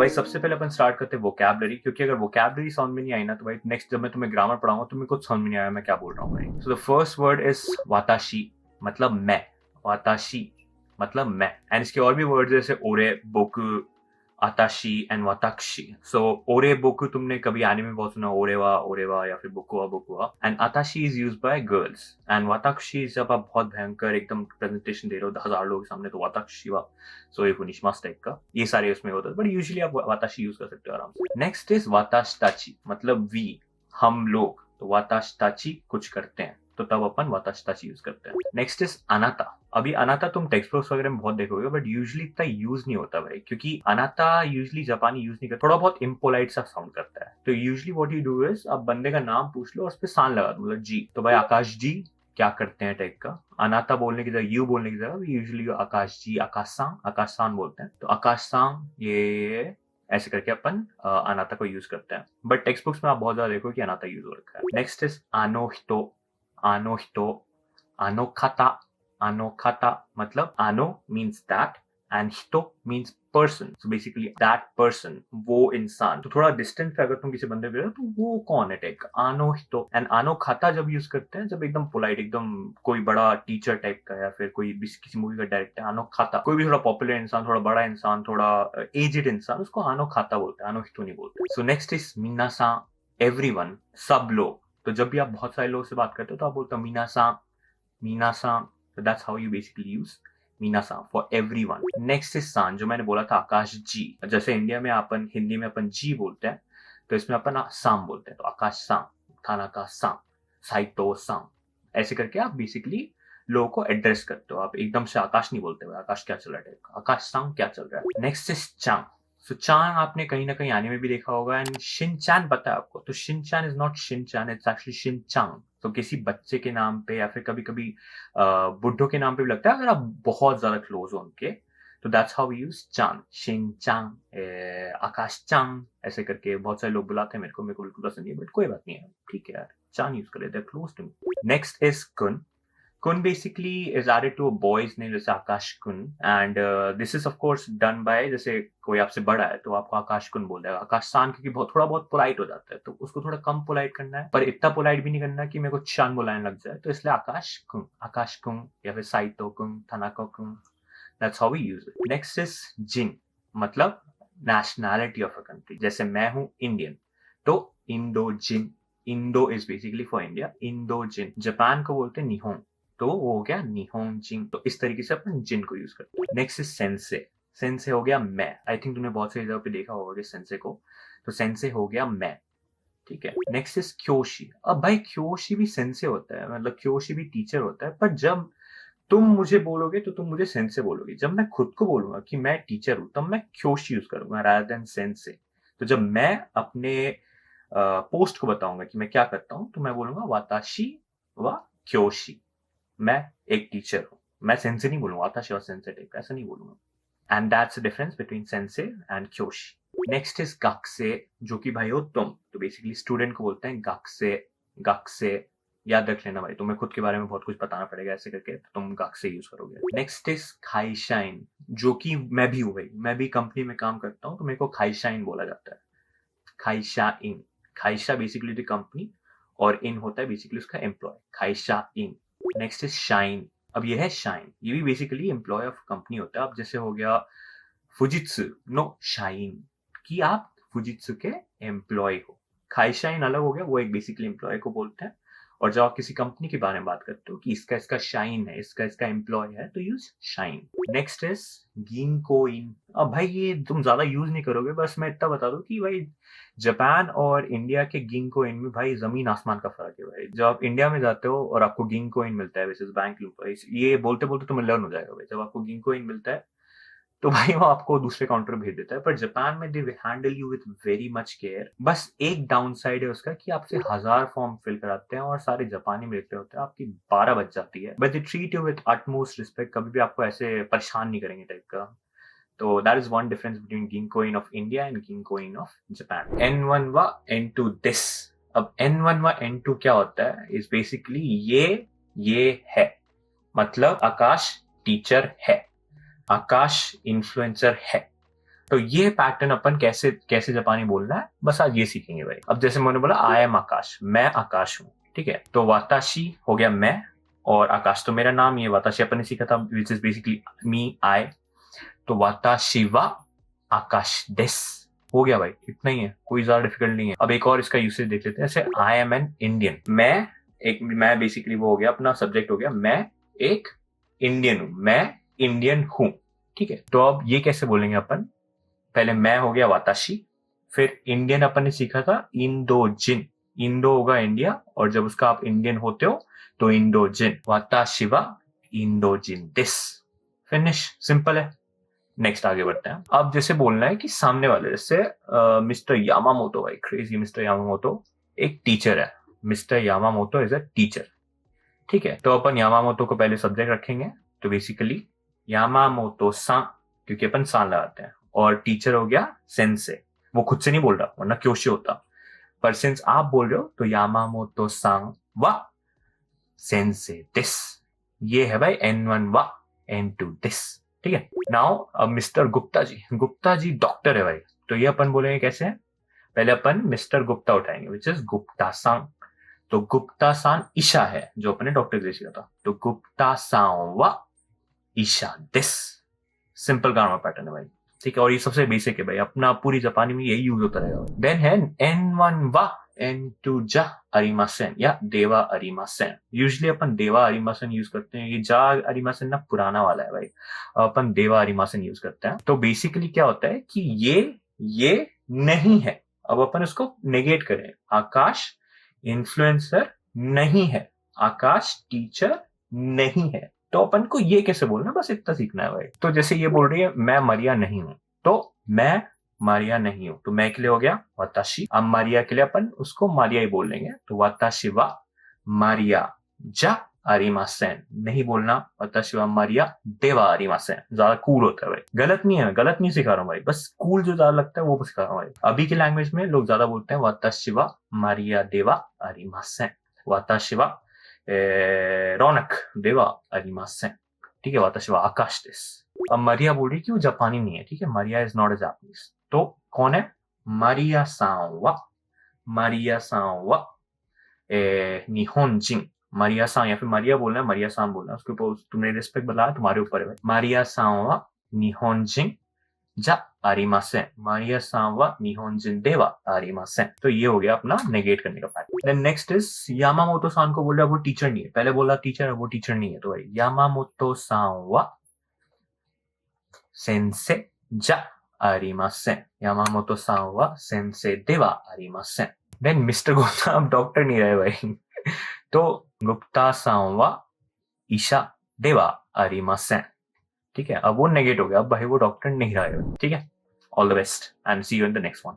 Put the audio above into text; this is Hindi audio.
भाई सबसे पहले अपन स्टार्ट करते हैं वोकैबलरी, क्योंकि अगर वोकैबलरी समझ में नहीं आई ना तो भाई नेक्स्ट जब मैं तुम्हें ग्रामर पढ़ाऊंगा तो मेरे को समझ में नहीं आया मैं क्या बोल रहा हूँ भाई। So the first word is वाताशी, मतलब मैं। वाताशी मतलब मैं। एंड इसके और भी वर्ड जैसे ओरे, बोकु, आताशी एंड वाताक्षी। सो ओरे बोकु तुमने कभी एनिमे में बहुत सुना, ओरेवा या फिर बोकुआ बोकुआ। एंड आताशी is used by girls. And वाताक्षी जब आप बहुत भयंकर एकदम प्रेजेंटेशन दे रहे हो 10,000 लोगों के सामने तो वाताक्षी वा सोए फुनिशमास टाइप का ये सारे उसमें होता है, बट यूजुअली आप वाताशी यूज कर सकते हो आराम से। नेक्स्ट इज वाताशताची, मतलब वी, हम लोग। तो वाताशताची कुछ करते हैं तो तब अपन वाताशताची यूज करते हैं। नेक्स्ट इज अनाता। अभी अनाता तुम टेक्स्ट बुक्स वगैरह में बहुत देखोगे, बट यूजुअली इतना यूज नहीं होता भाई, क्योंकि अनाता यूजुअली जापानी यूज नहीं करता, थोड़ा बहुत इम्पोलाइट सा साउंड करता है। तो usually what you do is आप बंदे का नाम पूछ लो और उस पर सान लगा दो, मतलब जी। तो भाई आकाश जी क्या करते हैं टाइप का। अनाता बोलने की जगह, यू बोलने की जगह यूजुअली आकाश जी, आकाश सांग बोलते हैं। तो आकाश सांग ये ऐसे करके अपन अनाता को यूज करते हैं, बट टेक्स्ट बुक्स में आप बहुत ज्यादा देखो कि अनाता यूज हो रखा है। नेक्स्ट इज आनो हितो, आनोखाता। आनोखाता मतलब आनो मीन्स दैट एंड हितो means person. So basically that person, वो इंसान। तो थोड़ा डिस्टेंस पे अगर तुम किसी बंदे पे तो वो कौन है टाइप का, आनो हितो। एंड आनो खाता जब यूज करते हैं जब एकदम पोलाइट, एकदम कोई बड़ा टीचर टाइप का या फिर कोई किसी मूवी का डायरेक्टर, आनो खाता। कोई भी थोड़ा पॉपुलर इंसान, थोड़ा बड़ा इंसान, थोड़ा एजेड इंसान, उसको आनो खाता बोलते हैं, आनो हितो नहीं बोलते। सो नेक्स्ट इज मीनासा, एवरीवन, सब लोग। तो जब भी आप बहुत सारे लोगों से बात करते हो तो आप बोलते हो मीनासा, मीनासा। So that's how you basically use मीनासा for everyone. Next is सान, जो मैंने बोला था आकाश जी। जैसे इंडिया में अपन हिंदी में अपन जी बोलते हैं तो इसमें अपन साम बोलते हैं। तो आकाश साम, थाना का साम, साइतो साम, ऐसे करके आप बेसिकली लोगों को एड्रेस करते हो। आप एकदम से आकाश नहीं बोलते हुए आकाश क्या चल रहा है, आकाश सांग क्या चल रहा है। नेक्स्ट इज चांग। सो चांग आपने कहीं ना कहीं आने में भी देखा होगा। एंड शिनचान पता है आपको, तो Shinchan is not Shinchan, it's actually Shinchang. तो किसी बच्चे के नाम पे या फिर कभी कभी बुड्ढों के नाम पे भी लगता है अगर आप बहुत ज्यादा क्लोज हो उनके। तो दैट्स हाउ वी यूज चांग, शिनचांग, आकाश चांग, ऐसे करके बहुत सारे लोग बुलाते हैं। मेरे को बिल्कुल पसंद नहीं है, बट कोई बात नहीं है, ठीक है यार, चांग यूज कर लेते हैं, close to me. Next is कुन। Kun basically is added to a boy's name जैसे आकाश कुन। And this is of course done by, जैसे कोई आपसे बड़ा है तो आपको आकाश कुन बोल देगा। आकाश सान क्योंकि बहुत थोड़ा बहुत पोलाइट हो जाता है तो उसको थोड़ा कम पोलाइट करना है, पर इतना पोलाइट भी नहीं करना कि मेरे को चान बुलाने लग जाए, तो इसलिए आकाश कुन या फिर Saito kun, Tanaka kun. That's how we use it. Next is जिन, मतलब नेशनैलिटी ऑफ अ कंट्री। जैसे मैं हूं इंडियन तो इंडो जिन, इंडो इज बेसिकली फॉर इंडिया, इंडो जिन। जापान को बोलते हैं निहोन, तो वो हो गया निहोन जिन। तो इस तरीके से अपन जिन को यूज करते हैं। Next is sense. सेंसे हो गया मैं। आई थिंक तुमने बहुत सारी जगह पे देखा होगा कि सेंसे को, तो सेंसे हो गया मैं, ठीक है। नेक्स्ट इज क्योशी। अब भाई क्योशी भी सेंसे होता है, मतलब क्योशी भी टीचर होता है, पर जब तुम मुझे बोलोगे तो तुम मुझे सेंसे बोलोगे। जब मैं खुद को बोलूंगा कि मैं टीचर हूं तब मैं क्योशी यूज करूंगा रादर देन सेंसे। तो जब मैं अपने पोस्ट को बताऊंगा कि मैं क्या करता हूं तो मैं बोलूंगा वाताशी व क्योशी, मैं एक टीचर हूँ। मैं सेंसे नहीं बोलूंगा, वाताशी और सेंसे टाइप ऐसा नहीं बोलूंगा। And that's the difference between sensei and क्योशी। नेक्स्ट इज गाक्से, जो कि भाई हो तुम। तो बेसिकली स्टूडेंट को बोलते हैं गाक्से, गाक्से। याद रख लेना भाई, तुम्हें खुद के बारे में बहुत कुछ बताना पड़ेगा ऐसे करके, तो तुम गाक्से यूज करोगे। नेक्स्ट इज खाईशाइन, जो कि मैं भी हूँ भाई, मैं भी कंपनी में काम करता हूँ तो मेरे को खाईशाइन बोला जाता है। खाइशा इन, खाइशा बेसिकली द कंपनी और इन होता है बेसिकली उसका एम्प्लॉय, खाइशा इन। नेक्स्ट इज शाइन। अब ये है शाइन, ये भी बेसिकली एम्प्लॉय ऑफ कंपनी होता है। अब जैसे हो गया फुजित्सु नो शाइन, कि आप फुजित्सु के एम्प्लॉय हो। खाइशाइन अलग हो गया, वो एक बेसिकली एम्प्लॉय को बोलते हैं। और जब आप किसी कंपनी के बारे में बात करते हो कि इसका इसका शाइन है, इसका इसका एम्प्लॉय है, तो यूज शाइन। नेक्स्ट इज गिनकोइन। अब भाई ये तुम ज्यादा यूज नहीं करोगे, बस मैं इतना बता दूं कि भाई जापान और इंडिया के गिनकोइन में भाई जमीन आसमान का फर्क है भाई। जब आप इंडिया में जाते हो और आपको गिनकोइन मिलता है विच बैंक एम्प्लॉइज, ये बोलते बोलते तुम्हें लर्न हो जाएगा भाई। जब आपको गिनकोइन मिलता है तो भाई वो आपको दूसरे काउंटर भेज देता है। पर जापान में they handle you with very much care. बस एक डाउन साइड है उसका कि आपसे 1000 फॉर्म फिल कराते हैं और सारे जापानी में लिख रहे होते हैं, आपकी 12 बज जाती है, but they treat you with utmost respect, कभी भी आपको ऐसे परेशान नहीं करेंगे टाइप का। तो that is one difference between गिनकोइन ऑफ इंडिया एंड गिनकोइन ऑफ जापान। N1 व N2 दिस। अब N1 व N2 क्या होता है, इज बेसिकली ये है, मतलब आकाश टीचर है, आकाश इन्फ्लुएंसर है, तो ये पैटर्न अपन कैसे कैसे जापानी बोलना है, बस आज ये सीखेंगे भाई। अब जैसे मैंने बोला आई एम आकाश, मैं आकाश हूँ, ठीक है। तो वाताशी हो गया मैं, और आकाश तो मेरा नाम ही है, वाताशी अपन ने सीखा था विच इज बेसिकली मी, आई। तो वाताशी वा आकाश देस हो गया भाई, इतना ही है, कोई ज्यादा डिफिकल्ट नहीं है। अब एक और इसका यूसेज देख लेते हैं, जैसे आई एम एन इंडियन, मैं बेसिकली वो हो गया अपना सब्जेक्ट हो गया, मैं एक इंडियन हूं, मैं इंडियन हूं, ठीक है। तो अब ये कैसे बोलेंगे अपन, पहले मैं हो गया वाताशी, फिर इंडियन अपन ने सीखा था इंडोजिन, इंडो होगा इंडिया, और जब उसका आप इंडियन होते हो तो इंडोजिन, वाताशी वा इंडोजिन दिस, फिनिश, सिंपल है। नेक्स्ट आगे बढ़ते हैं। अब जैसे बोलना है कि सामने वाले, जैसे मिस्टर यामामोतो, भाई क्रेजी मिस्टर यामामोतो एक टीचर है, मिस्टर यामामोतो इज अ टीचर, ठीक है। तो अपन यामामोतो को पहले सब्जेक्ट रखेंगे, तो बेसिकली यामामोतो सान, क्योंकि अपन सान लगाते हैं, और टीचर हो गया सेंसे, वो खुद से नहीं बोल रहा वरना क्योशी होता, पर सिंस आप बोल रहे हो तो यामामोतो सान वा सेंसे दिस, ये है भाई N1 वा N2 दिस, ठीक है। नाउ अब मिस्टर गुप्ता जी, गुप्ता जी डॉक्टर है भाई, तो ये अपन बोलेंगे कैसे है, पहले अपन मिस्टर गुप्ता उठाएंगे विच इज गुप्ता सांग, तो गुप्ता सान ईशा है जो अपने डॉक्टर के लिए सीखा था, तो गुप्ता सांग वा ईशा दिस, सिंपल ग्रामर पैटर्न है भाई, ठीक है। और ये सबसे बेसिक है भाई, अपना पूरी जापानी में यही यूज होता रहेगा। देन है N1 वा N2 जा अरिमासेन या देवा अरिमासेन, यूजुअली अपन देवा अरिमासेन यूज करते हैं, ये जा अरिमासेन ना पुराना वाला है भाई, अपन देवा अरिमासेन यूज करते हैं। तो बेसिकली क्या होता है कि ये नहीं है, अब अपन इसको नेगेट करें, आकाश इन्फ्लुएंसर नहीं है, आकाश टीचर नहीं है, तो अपन को ये कैसे बोलना, बस इतना सीखना है भाई। तो जैसे ये बोल रही है मैं मारिया नहीं हूं, तो मैं मारिया नहीं हूं, तो मैं के लिए हो गया वाताशी, अब मारिया के लिए अपन उसको मारिया ही बोल लेंगे, तो वाताशी वा मारिया जा अरिमासेन नहीं बोलना, वाताशी वा मारिया देवा अरिमासेन, ज्यादा कूल होता है भाई, गलत नहीं है, गलत नहीं सिखा रहा हूँ भाई, बस कूल जो ज्यादा लगता है वो सिखा रहा हूँ भाई। अभी की लैंग्वेज में लोग ज्यादा बोलते हैं वाताशी वा मारिया देवा अरिमासेन, वाताशी वा रौनक देवा अरिमासेन, ठीक है, वाताशी वा आकाश देस। अब मारिया बोल रही कि वो जापानी नहीं है, ठीक है, Maria is not a Japanese, तो कौन है, मारिया सान वा, मारिया सान वा निहोंजिन, मारिया सान या फिर मारिया बोलना है, मारिया सान बोलना है, उसके ऊपर तुमने रिस्पेक्ट बताया तुम्हारे ऊपर है, मारिया सान वा निहोंजिन जा आरिमासेन, मारिया सान वा निहोंजिन देवा आरिमासेन, तो ये हो गया अपना नेगेट करने का पैटर्न। देन नेक्स्ट इज यामामोतो सान को बोल रहा है वो टीचर नहीं है, पहले बोला टीचर है वो टीचर नहीं है, तो भाई यामामोतो सान वा सेंसे जा आरिमासेन, यामामोतो सान वा सेंसे देवा आरिमासेन। देन मिस्टर गुप्ता अब डॉक्टर नहीं रहे भाई तो गुप्ता सान वा ईशा देवा आरिमासेन, ठीक है, अब वो नेगेट हो गया, अब भाई वो डॉक्टर नहीं रहा है, ठीक है। All the best and see you in the next one.